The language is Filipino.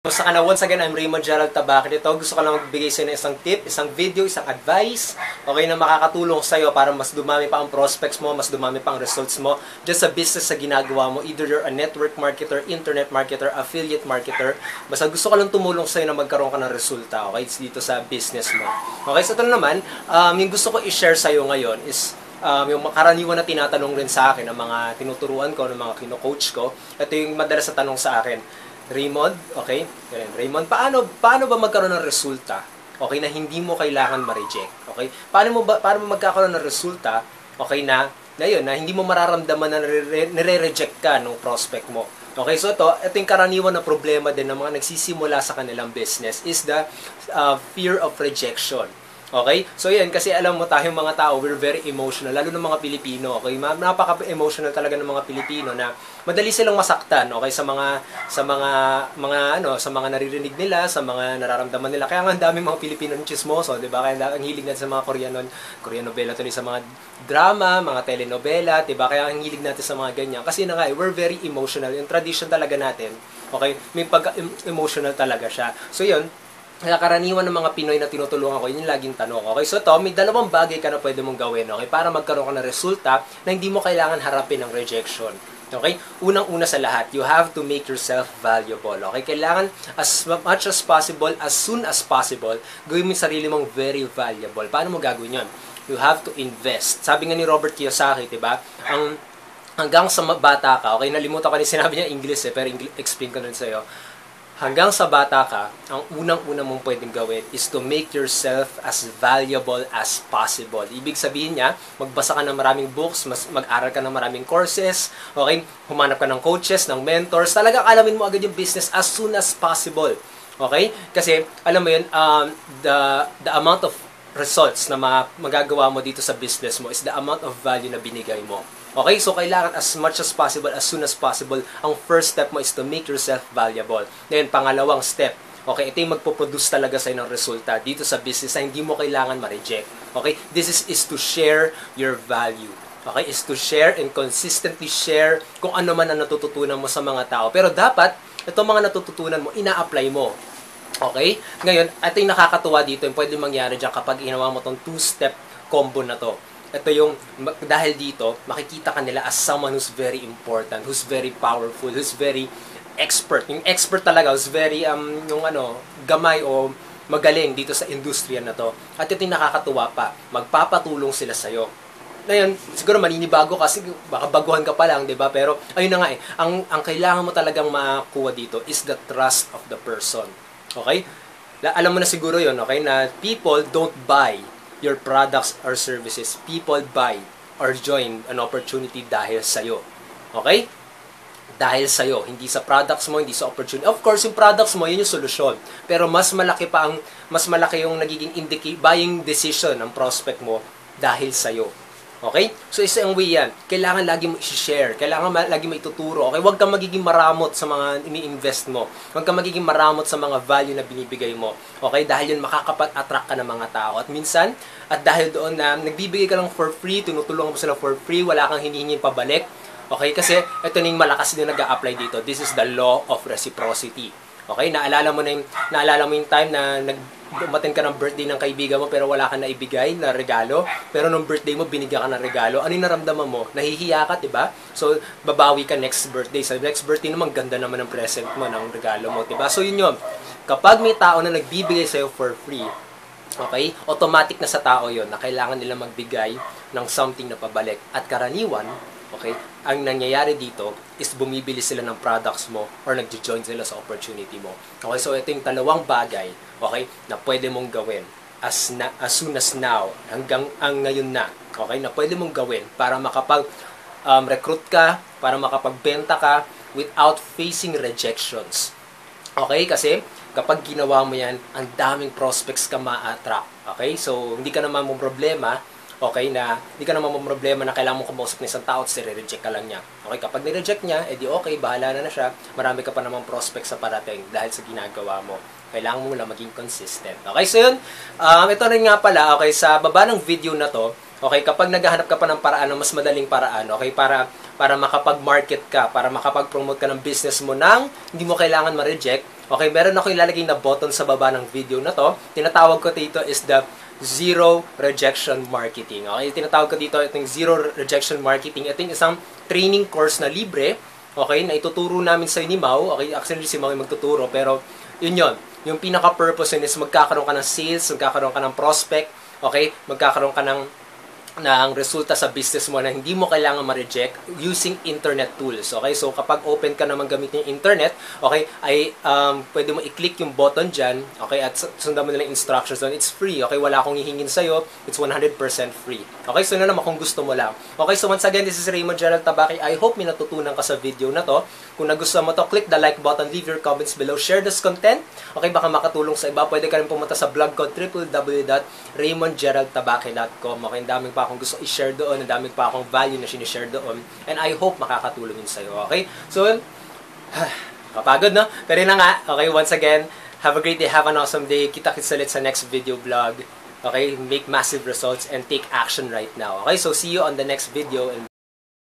Kumusta ka na? Once again, I'm Raymond Gerald Tabac. Dito, gusto ko lang magbigay sa inyo isang tip, isang video, isang advice, okay, na makakatulong sa iyo para mas dumami pa ang prospects mo, mas dumami pa ang results mo just sa business sa ginagawa mo. Either you're a network marketer, internet marketer, affiliate marketer, basta gusto ko lang tumulong sa iyo na magkaroon ka ng resulta, okay, dito sa business mo. Okay, so ito naman, yung gusto ko i-share sa iyo ngayon is yung karaniwan na tinatanong rin sa akin ng mga tinuturuan ko, ng mga kino-coach ko. Ito yung madalas na tanong sa akin. Raymond, okay? Raymond, paano ba magkaroon ng resulta? Okay, na hindi mo kailangan ma-reject. Okay? Paano mo magkakaroon ng resulta? Okay, na yun, na hindi mo mararamdaman na nire-reject ka ng prospect mo. Okay, so ito yung karaniwan na problema din ng mga nagsisimula sa kanilang business is the fear of rejection. Okay? So yan, kasi alam mo tayong mga tao, we're very emotional, lalo ng mga Pilipino. Okay? Napaka-emotional talaga ng mga Pilipino na madali silang masaktan, okay, sa mga naririnig nila, sa mga nararamdaman nila. Kaya nga ang daming mga Pilipino ng chismoso, 'di ba? Kaya ang hilig natin sa mga Koreanovela tuloy, sa mga drama, mga telenovela, 'di ba? Kaya ang hilig natin sa mga ganyan kasi na nga, we're very emotional. Yung tradition talaga natin, okay? May pagka-emotional talaga siya. So 'yun, kaya karaniwan ng mga Pinoy na tinutulungan ko, yun yung laging tanong. Okay, so ito, may dalawang bagay ka na pwede mong gawin, okay, para magkaroon ka ng resulta na hindi mo kailangan harapin ng rejection. Okay? Unang-una sa lahat, you have to make yourself valuable. Okay? Kailangan as much as possible, as soon as possible, gawin mo yung sarili mong very valuable. Paano mo gagawin yun? You have to invest. Sabi nga ni Robert Kiyosaki, diba? Hanggang sa bata ka, okay, nalimutan ko na sinabi niya English pero explain ko na sa'yo. Hanggang sa bata ka, ang unang-una mong pwedeng gawin is to make yourself as valuable as possible. Ibig sabihin niya, magbasa ka ng maraming books, mag-aral ka ng maraming courses, okay? Humanap ka ng coaches, ng mentors, talagang alamin mo agad yung business as soon as possible. Okay? Kasi, alam mo yun, the amount of results na magagawa mo dito sa business mo is the amount of value na binigay mo. Okay, so kailangan as much as possible, as soon as possible, ang first step mo is to make yourself valuable. Then, pangalawang step, okay, ito yung magpo-produce talaga sa'yo ng resulta dito sa business na hindi mo kailangan ma-reject. Okay, this is to share your value. Okay, is to share and consistently share kung ano man ang natututunan mo sa mga tao. Pero dapat, itong mga natututunan mo, ina-apply mo. Okay? Ngayon, ito yung nakakatuwa dito, yung pwede mangyari dyan kapag ginawa mo itong two-step combo na to. Ito yung, dahil dito, makikita ka nila as someone who's very important, who's very powerful, who's very expert. Yung expert talaga, who's very, gamay o magaling dito sa industriya na to. At ito yung nakakatuwa pa, magpapatulong sila sa'yo. Ngayon, siguro maninibago kasi baka baguhan ka pa lang, 'di ba? Pero ayun na nga ang kailangan mo talagang makuha dito is the trust of the person. Okay? Alam mo na siguro 'yon, okay? Na people don't buy your products or services. People buy or join an opportunity dahil sa'yo. Okay? Dahil sa'yo. Hindi sa products mo, hindi sa opportunity. Of course, yung products mo, yun yung solusyon. Pero mas malaki yung nagiging buying decision ng prospect mo dahil sa'yo. Okay? So, isang way yan. Kailangan lagi mo i-share. Kailangan lagi mo ituturo. Okay? Huwag kang magiging maramot sa mga ini-invest mo. Huwag kang magiging maramot sa mga value na binibigay mo. Okay? Dahil yun, makakapag-attract ka ng mga tao. At minsan, at dahil doon na nagbibigay ka lang for free, tinutulungan mo sila for free, wala kang hinihingin pabalik. Okay? Kasi, ito na yung malakas din nag-a-apply dito. This is the law of reciprocity. Okay? Naalala mo yung time na dumating ka ng birthday ng kaibigan mo pero wala ka na ibigay na regalo, pero nung birthday mo binigyan ka ng regalo, ano yung naramdaman mo? Nahihiya ka, 'di ba? So babawi ka next birthday. Sa next birthday naman ganda naman ng present mo, ng regalo mo, 'di ba? So yun 'yon. Kapag may tao na nagbibigay sa iyo for free, okay? Automatic na sa tao 'yon na kailangan nila magbigay ng something na pabalik. At karaniwan, okay, ang nangyayari dito is bumibili sila ng products mo or nagjo-join sila sa opportunity mo. Okay, so ito yung dalawang bagay, okay, na pwede mong gawin as soon as now, hanggang ngayon na, okay, na pwede mong gawin para recruit ka, para makapagbenta ka without facing rejections. Okay, kasi kapag ginawa mo yan, ang daming prospects ka ma-attract. Okay, so hindi ka naman mong problema. Okay, na hindi ka naman problema na kailangan mo kumausap ng isang tao at reject ka lang niya. Okay, kapag ni-reject niya, edi okay, bahala na siya. Marami ka pa namang prospects sa parating dahil sa ginagawa mo. Kailangan mo lang maging consistent. Okay, so yun, ito rin nga pala, okay, sa baba ng video na to, Okay, kapag naghahanap ka pa ng paraan, ng mas madaling paraan, okay, para makapag-market ka, para makapag-promote ka ng business mo nang hindi mo kailangan ma-reject. Okay, meron ako ilalagay na button sa baba ng video na to. Tinatawag ko dito is the zero rejection marketing. Okay, tinatawag ko dito itong zero rejection marketing. Ito yung isang training course na libre, okay, na ituturo namin sa ni Mau. Okay, actually si Mau yung magtuturo, pero yun. Yung pinaka-purpose yun is magkakaroon ka ng sales, magkakaroon ka ng prospect, okay, magkakaroon ka ng resulta sa business mo na hindi mo kailangan ma-reject using internet tools. Okay? So, kapag open ka naman gamitin yung internet, okay, ay pwede mo i-click yung button dyan, okay, at sundan mo nila instructions doon. It's free, okay? Wala akong hihingin sa'yo. It's 100% free. Okay? So, naman kung gusto mo lang. Okay? So, once again, this is Raymond Gerald Tabaki. I hope may natutunan ka sa video na to. Kung nagustuhan mo to, click the like button, leave your comments below, share this content. Okay? Baka makatulong sa iba. Pwede ka rin pumunta sa blog ko, www.raymondgeraldtabaki.com. Okay? Ang daming pa akong gusto i-share doon, ang daming pa akong value na sinishare doon, and I hope makakatulong yun sa'yo, okay? So, kapagod, no? Pero na nga, okay, once again, have a great day, have an awesome day, kita-kits ulit sa next video vlog, okay? Make massive results and take action right now, okay? So, see you on the next video, and